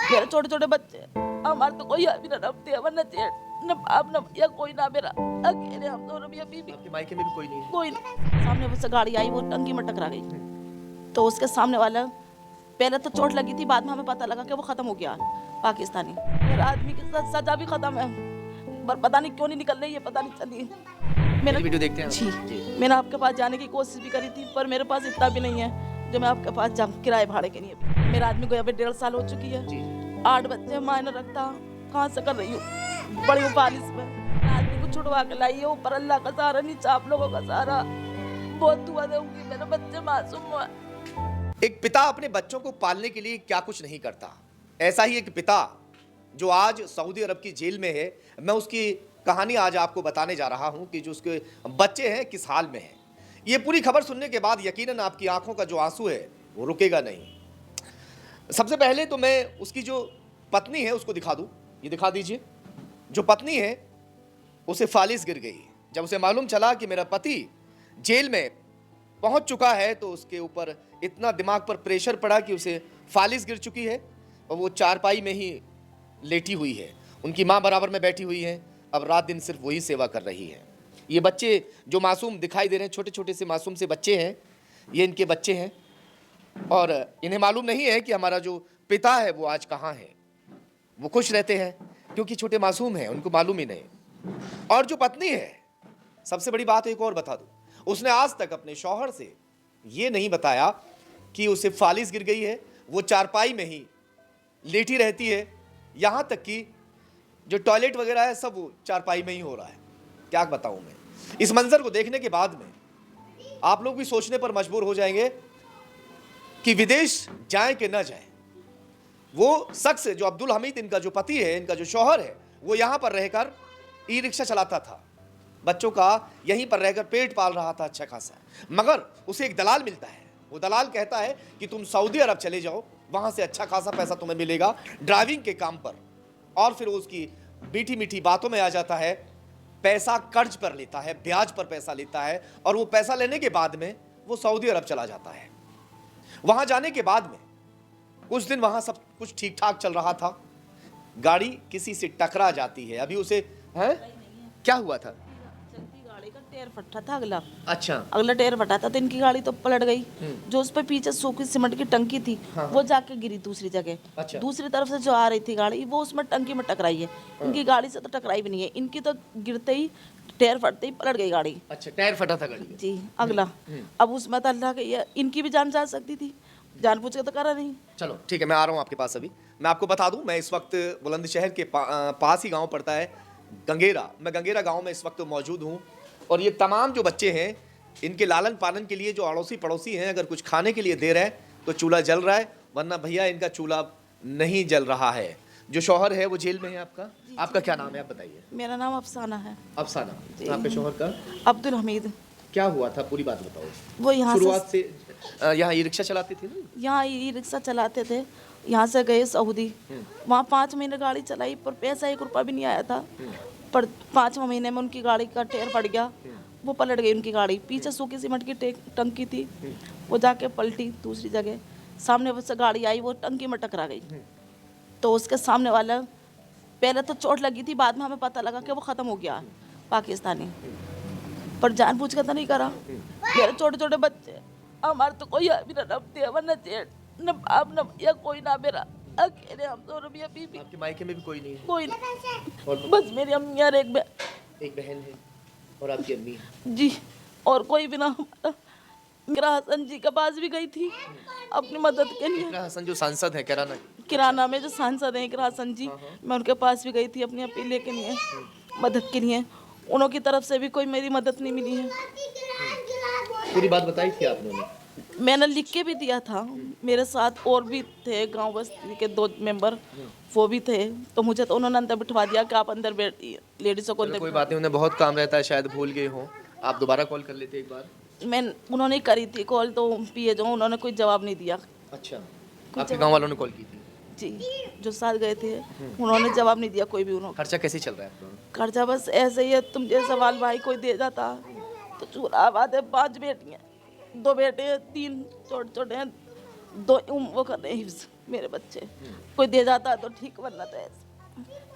मेरे छोटे छोटे बच्चे, हमारे तो कोई अभी ना रखते है, वरना न बाप न भैया कोई ना, मेरा अकेले हम दोनों भी अभी भी आपके मायके में भी कोई नहीं है? कोई नहीं। सामने से गाड़ी आई, वो टंकी में टकरा गई, तो उसके सामने वाला, पहले तो चोट लगी थी, बाद में हमें पता लगा कि वो खत्म हो गया पाकिस्तानी। मेरा आदमी के साथ सजा भी खत्म है, पर पता नहीं क्यों नहीं निकल रही है, पता नहीं चली। मेरी वीडियो देखते हैं जी, मैंने आपके पास जाने की कोशिश भी करी थी, पर मेरे पास इतना भी नहीं है जो मैं आपके पास जाऊँ किराए भाड़े के लिए। मेरा आदमी को यहाँ पे 1.5 साल हो चुकी है, 8 बच्चे, मायने रखता कहाँ से कर रही हूँ, बड़ी उपालिश में आदमी को छुड़वा के लाई है। ऊपर अल्लाह का सहारा, नीचे आप लोगों का सहारा, बहुत दुआ दूंगी, मेरे बच्चे मासूम हुआ। एक पिता अपने बच्चों को पालने के लिए क्या कुछ नहीं करता, ऐसा ही एक पिता जो आज सऊदी अरब की जेल में है, मैं उसकी कहानी आज आपको बताने जा रहा हूं कि जो उसके बच्चे हैं किस हाल में हैं। ये पूरी खबर सुनने के बाद यकीनन आपकी आंखों का जो आंसू है वो रुकेगा नहीं। सबसे पहले तो मैं उसकी जो पत्नी है उसको दिखा दूं, ये दिखा दीजिए। जो पत्नी है उसे फालिस गिर गई। जब उसे मालूम चला कि मेरा पति जेल में पहुंच चुका है तो उसके ऊपर इतना दिमाग पर प्रेशर पड़ा कि उसे फालिस गिर चुकी है और वो चारपाई में ही लेटी हुई है। उनकी माँ बराबर में बैठी हुई है, अब रात दिन सिर्फ वही सेवा कर रही है। ये बच्चे जो मासूम दिखाई दे रहे हैं, छोटे छोटे से मासूम से बच्चे हैं, ये इनके बच्चे हैं और इन्हें मालूम नहीं है कि हमारा जो पिता है वो आज कहाँ है। वो खुश रहते हैं क्योंकि छोटे मासूम हैं, उनको मालूम ही नहीं। और जो पत्नी है, सबसे बड़ी बात एक और बता दूं, उसने आज तक अपने शौहर से ये नहीं बताया कि उसे फालिस गिर गई है, वो चारपाई में ही लेटी रहती है, यहां तक कि जो टॉयलेट वगैरह है सब वो चारपाई में ही हो रहा है। क्या बताऊं मैं। इस मंजर को देखने के बाद में आप लोग भी सोचने पर मजबूर हो जाएंगे कि विदेश जाए कि ना जाए। वो शख्स जो अब्दुल हमीद, इनका जो पति है, इनका जो शौहर है, वो यहां पर रहकर ई रिक्शा चलाता था, बच्चों का यहीं पर रहकर पेट पाल रहा था अच्छा खासा। मगर उसे एक दलाल मिलता है, वो दलाल कहता है कि तुम सऊदी अरब चले जाओ, वहां से अच्छा खासा पैसा तुम्हें मिलेगा ड्राइविंग के काम पर। और फिर उसकी मीठी मीठी बातों में आ जाता है, पैसा कर्ज पर लेता है, ब्याज पर पैसा लेता है और वो पैसा लेने के बाद में वो सऊदी अरब चला जाता है। वहां जाने के बाद में कुछ दिन वहां सब कुछ ठीक ठाक चल रहा था, गाड़ी किसी से टकरा जाती है। अभी उसे है क्या हुआ था? गाड़ी का टायर फटा था, अच्छा, अगला टायर फटा था, तो इनकी गाड़ी तो पलट गई। जो उस पर पीछे सूखी सीमेंट की टंकी थी, वो जाके गिरी दूसरी जगह। अच्छा। दूसरी तरफ से जो आ रही थी गाड़ी, वो उसमें टंकी में टकराई है। इनकी गाड़ी से तो टकराई भी नहीं है, इनकी तो गिरते ही, टायर फटते ही पलट गई गाड़ी। अच्छा, टायर फटा था गाड़ी का। जी, अगला अब उसमें तो अल्लाह की, इनकी भी जान जा सकती थी, जान पूछ के तो करा नहीं। चलो ठीक है, मैं आ रहा हूँ आपके पास। अभी मैं आपको बता दूं, मैं इस वक्त बुलंदशहर के पास ही गांव पड़ता है गंगेरा। मैं गंगेरा गांव में इस वक्त मौजूद हूं और ये तमाम जो बच्चे हैं, इनके लालन पालन के लिए जो अड़ोसी पड़ोसी हैं, अगर कुछ खाने के लिए दे रहे हैं तो चूल्हा जल रहा है, वरना भैया इनका चूल्हा नहीं जल रहा है। जो शौहर है वो जेल में है। आपका क्या नाम है, आप बताइए। मेरा नाम अफसाना है। अफसाना। आपके शौहर का? अब्दुल हमीद। क्या हुआ था, पूरी बात बताओ। वो यहाँ शुरुआत से यहाँ ई रिक्शा चलाते थे ना? यहाँ ई रिक्शा चलाते थे, यहाँ से गए सऊदी, वहाँ 5 महीने गाड़ी चलाई, पर पैसा 1 रुपया भी नहीं आया था। पर 5वें महीने में उनकी गाड़ी का टायर फट गया, वो पलट गई उनकी गाड़ी। पीछे सूखी सीमेंट की टंकी थी, वो जाके पलटी दूसरी जगह। सामने से गाड़ी आई, वो टंकी में टकरा गई, तो उसके सामने वाला, पहले तो चोट लगी थी, बाद में हमें पता लगा कि वो ख़त्म हो गया पाकिस्तानी, पर जानबूझ कर तो नहीं करा। मेरे छोटे छोटे बच्चे, हमारे तो कोई अभी ना रखते है, वरना न बाप न भैया कोई ना, मेरा अकेले हम दोनों भी अभी भी। आपके मायके में भी कोई नहीं है? कोई नहीं, और बस मेरी अम्मी और एक बहन है और आपकी अम्मी जी, और कोई भी ना। हमारा मेरा हसन जी के पास भी गई थी अपनी मदद के लिए। हसन जो सांसद है किराना में जो सांसद हैं इकरा हसन जी, मैं उनके पास भी गई थी अपनी अपील के लिए, मदद के लिए। उन्हों की तरफ से भी कोई मेरी मदद नहीं मिली है। पूरी बात बताई थी आपने? मैंने लिख के भी दिया था, मेरे साथ और भी थे गांव बस्ती के 2 मेंबर, वो भी थे, तो मुझे तो उन्होंने अंदर बिठवा दिया कि आप अंदर बैठिए, लेडीज़ों को अंदर। कोई बात नहीं, उन्हें बहुत काम रहता है, शायद भूल गए हो, आप दोबारा कॉल कर लेते एक बार। उन्होंने करी थी कॉल, तो पिए जो उन्होंने कोई जवाब नहीं दिया। अच्छा, आपके गाँव वालों ने कॉल की थी? जी, जो साथ गए थे उन्होंने जवाब नहीं दिया कोई भी। उन्होंने खर्चा कैसे चल रहा है आपका? खर्चा बस ऐसे ही है, तुम जैसे सवाल भाई कोई दे जाता तो चूल्हा बात है। 5 बेटियाँ, 2 बेटे, 3 छोटे छोटे हैं, 2 वो कर रहे हैं हिफ्ज़। मेरे बच्चे कोई दे जाता है तो ठीक, वरना तो ऐसे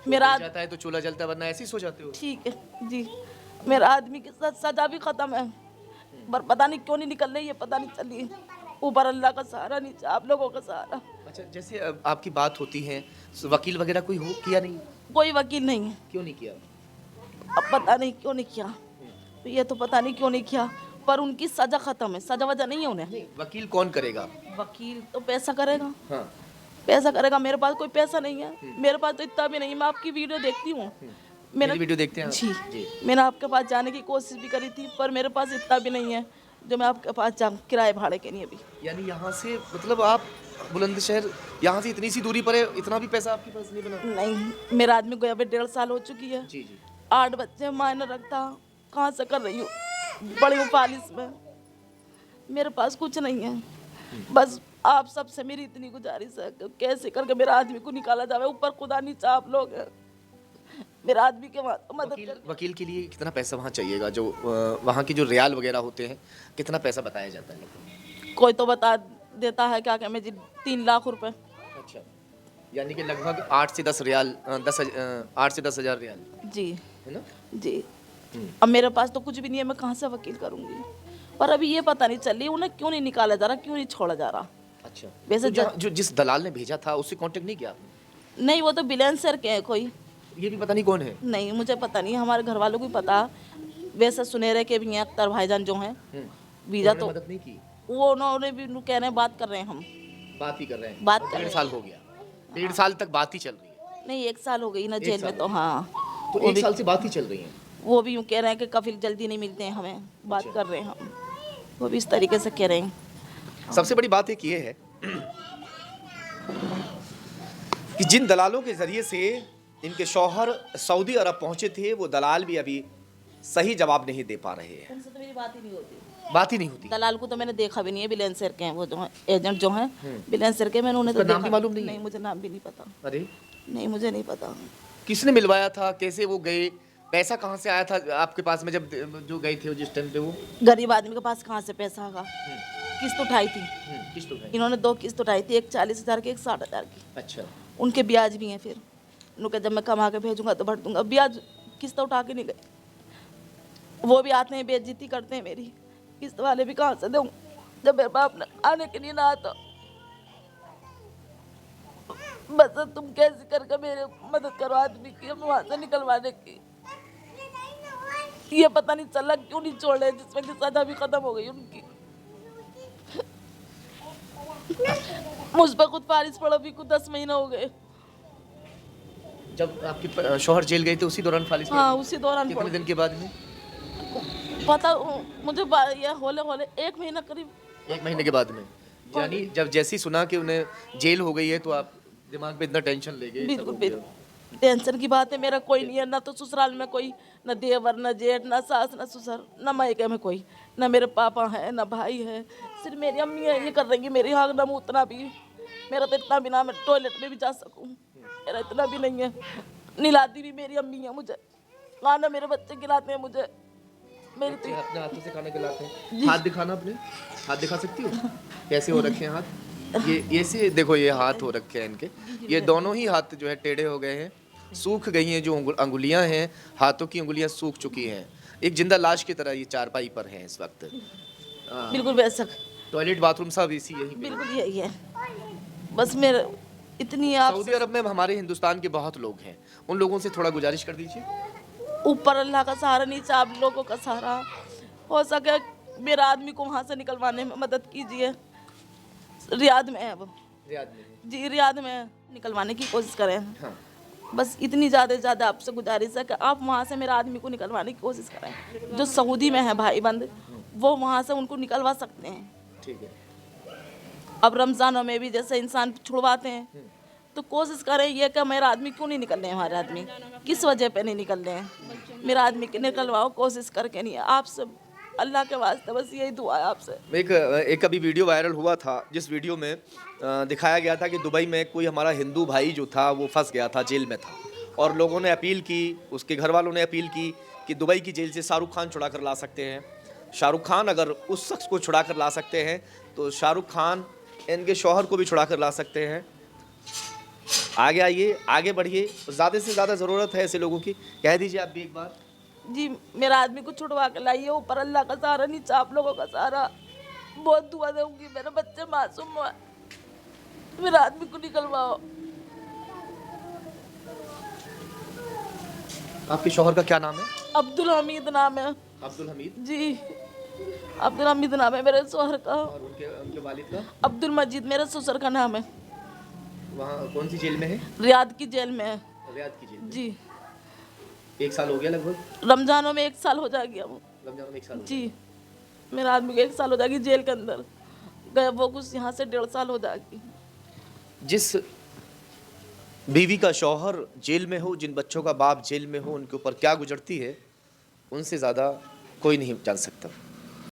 मेरा जाता है तो चूल्हा जलता है, वरना ऐसे ही सो जाते हो। ठीक है जी। मेरा आदमी के साथ सजा भी खत्म है, पर पता नहीं क्यों नहीं निकल रही है, पता नहीं चली। ऊपर अल्लाह का सहारा, नीचे आप लोगों का सहारा। अच्छा, जैसे अब आपकी बात होती है, वकील वगैरह कोई हो किया नहीं? कोई वकील नहीं है, क्यों नहीं किया? अब पता नहीं क्यों नहीं किया, ये तो पता नहीं क्यों नहीं किया, पर उनकी सजा खत्म है, सजा वजह नहीं है उन्हें। नहीं, वकील कौन करेगा? वकील तो पैसा करेगा, हाँ। पैसा करेगा। मेरे पास कोई पैसा नहीं है, मेरे पास तो इतना भी नहीं है। मैं आपकी वीडियो देखती हूँ, मेरी वीडियो देखते हैं आप? जी। मैंने आपके पास जाने की कोशिश भी करी थी, पर मेरे पास इतना भी नहीं है जो मैं आपके पास जाऊँ किराए भाड़े के लिए भी। यानी यहाँ से मतलब आप बुलंदशहर, यहाँ से इतनी सी दूरी पर है, इतना भी पैसा आपके पास नहीं बना? नहीं, मेरा आदमी गया हुए 1.5 साल हो चुकी है। जी जी। 8 बच्चे मायने रखता, कहाँ से कर रही हूँ, बड़ी हूँ 40 में, मेरे पास कुछ नहीं है। बस आप सबसे मेरी इतनी गुजारिश है कि कैसे करके मेरा आदमी को निकाला जाए। ऊपर खुदा नीचे आप लोग हैं, मेरा आदमी के मदद कर। वकील के लिए कितना पैसा वहाँ चाहिएगा? जो वहाँ की जो रियाल वगैरह होते हैं, कितना पैसा बताया जाता है? कोई तो बता देता है क्या मैं जी 3 लाख रुपए। अच्छा, यानी कि लगभग 8 से 10 रियाल, 8 से 10 हज़ार रियाल, जी है ना? जी। अब मेरे पास तो कुछ भी नहीं है, मैं कहाँ से वकील करूँगी। पर अभी ये पता नहीं चल रही उन्हें क्यों नहीं निकाला जा रहा, क्यों नहीं छोड़ा जा रहा। अच्छा, वैसे तो जो जिस दलाल ने भेजा था उससे कांटेक्ट नहीं किया आपने? नहीं, वो तो बिलेंसर के हैं कोई, ये भी पता नहीं कौन है। नहीं मुझे पता नहीं, हमारे घर वालों को भी पता। वैसे सुनहरे के भी हैं, अख्तर भाईजान जो हैं, वीजा तो मदद नहीं की? वो उन्होंने भी कह रहे हैं, बात कर रहे हैं, हम बात ही कर रहे हैं। बात कर रहे 1.5 साल हो गया, 1.5 साल तक बात ही चल रही है। नहीं 1 साल हो गई ना जेल में, तो हाँ तो 1 साल से बात ही चल रही है। वो भी यूँ कह रहे हैं कि कफिल जल्दी नहीं मिलते हैं हमें, बात कर रहे हैं हम, वो भी इस तरीके से कह रहे हैं। सबसे बड़ी बात एक ये है कि जिन दलालों के जरिए से इनके शौहर सऊदी अरब पहुंचे थे, वो दलाल भी अभी सही जवाब नहीं दे पा रहे हैं। उनसे तो मेरी बात ही नहीं होती, बात ही नहीं होती। दलाल को तो मैंने देखा भी नहीं है, बिलेंसर के हैं वो जो हैं, एजेंट जो हैं बिलेंसर के, मैंने उन्हें तो उसका नाम देखा भी मालूम नहीं है? नहीं, मुझे नाम भी नहीं पता। अरे, नहीं मुझे नहीं पता। किसने मिलवाया था, कैसे वो गए, पैसा कहाँ से आया था आपके पास में जब जो गए थे जिस टाइम पे? वो गरीब आदमी के पास कहाँ से पैसा होगा, किस्त उठाई थी किस्त उठाई? इन्होंने, 2 किस्त उठाई थी, एक 40,000 की, एक 60,000 की। अच्छा, उनके ब्याज भी हैं, फिर उन्होंने जब मैं कमा के भेजूंगा तो भर दूंगा। ब्याज किस्त उठा के नहीं गए, वो भी आते हैं बेइज्जती करते हैं मेरी, किस्त वाले भी कहाँ से दूँ जब मेरे बाप ने आने के लिए ना आता। बस तुम कैसे करके मेरे मदद करो आदमी की, हम वहाँ से निकलवाने की। ये पता नहीं चला क्यों नहीं छोड़ रहे, जिसमें कि सजा भी खत्म हो गई उनकी। मुझ पर खुद फारिश पड़ा भी कुछ 10 महीने हो गए। जब आपके शौहर जेल गए थे उसी दौरान फालिश? हाँ उसी दौरान कितने पड़ा। दिन के बाद में? पता मुझे ये होले 1 महीना करीब। 1 महीने के बाद में? यानी जब जैसे ही सुना कि उन्हें जेल हो गई है तो आप दिमाग पे इतना टेंशन ले गए? बिल्कुल बिल्कुल टेंशन की बात है। मेरा कोई नहीं है, ना तो ससुराल में कोई, ना देवर, ना जेठ, ना सास, ना ससुर, ना मायके में कोई, ना मेरे पापा है, ना भाई है, सिर्फ मेरी अम्मी है। ये कर रही है मेरी आग, ना मुँह उतना भी, मेरा तो इतना भी ना मैं टॉयलेट में भी जा सकूँ, मेरा इतना भी नहीं है। निलाती भी मेरी अम्मी है मुझे, खाना मेरे बच्चे खिलाते हैं मुझे। मेरी तो अपने हाथों से खाना खिलाते हैं? हाथ दिखाना, अपने हाथ दिखा सकती हो कैसे हो रखे हैं हाथ? ये से देखो, ये हाथ हो रखे हैं इनके, ये दोनों ही हाथ जो है टेढ़े हो गए हैं, सूख गई हैं। जो अंगुलियां हैं, हाथों की अंगुलियां सूख चुकी हैं, एक जिंदा लाश की तरह ये चारपाई पर हैं इस वक्त। बिल्कुल वैसा, टॉयलेट बाथरूम सब इसी यही पे। बिल्कुल यही है। बस मेरे इतनी आप सऊदी अरब में हमारे हिंदुस्तान के बहुत लोग हैं, उन लोगों से थोड़ा गुजारिश कर दीजिए। ऊपर अल्लाह का सहारा, नीचे आप लोगों का सहारा, हो सके मेरा आदमी को वहाँ से निकलवाने में मदद कीजिए। रियाद में है वो, रियाद में? जी रियाद में, निकलवाने की कोशिश करें। हाँ। बस इतनी ज़्यादा आपसे गुजारिश है कि आप वहाँ से मेरा आदमी को निकलवाने की कोशिश करें। जो सऊदी में है भाई बंद, वो वहाँ से उनको निकलवा सकते हैं। ठीक है। अब रमज़ानों में भी जैसे इंसान छुड़वाते हैं, तो कोशिश करें ये कि मेरा आदमी क्यों नहीं निकल रहे हैं, हमारे आदमी किस वजह पे नहीं निकल रहे हैं। मेरा आदमी के निकलवाओ, कोशिश करके नहीं है आपसे, अल्लाह के वास्ते बस यही दुआ है आपसे। एक अभी वीडियो वायरल हुआ था, जिस वीडियो में दिखाया गया था कि दुबई में कोई हमारा हिंदू भाई जो था वो फंस गया था, जेल में था, और लोगों ने अपील की, उसके घर वालों ने अपील की कि दुबई की जेल से शाहरुख खान छुड़ा कर ला सकते हैं। शाहरुख खान अगर उस शख्स को छुड़ा कर ला सकते हैं तो शाहरुख खान इनके शौहर को भी छुड़ा कर ला सकते हैं। आगे आइए, आगे बढ़िए। ज़्यादा से ज़्यादा ज़रूरत है ऐसे लोगों की। कह दीजिए आप भी एक बार। जी मेरा आदमी को छुड़वा के लाइए, ऊपर अल्लाह का सहारा, नीचे आप लोगों का सहारा। बहुत दुआ दूंगी, मेरे बच्चे मासूम है, मेरे आदमी को निकलवाओ। आपके शौहर का क्या नाम है? अब्दुल हमीद नाम है अब्दुल हमीद। जी, अब्दुल हमीद नाम है मेरे शोहर का। और उनके उनके वालिद का? अब्दुल मजीद मेरे ससुर का नाम है। वहाँ कौन सी जेल में है? रियाद की जेल में है। रियाद की जेल में। जी, 1 साल हो गया लगभग? रमजानों में 1 साल हो जाएगा वो। रमजान में 1 साल हो जी, मेरा आदमी को 1 साल हो जाएगी जेल के अंदर गए, वो कुछ यहाँ से 1.5 साल हो जाएगी। गया। जिस बीवी का शौहर जेल में हो, जिन बच्चों का बाप जेल में हो, उनके ऊपर क्या गुजरती है, उनसे ज़्यादा कोई नहीं जान सकता।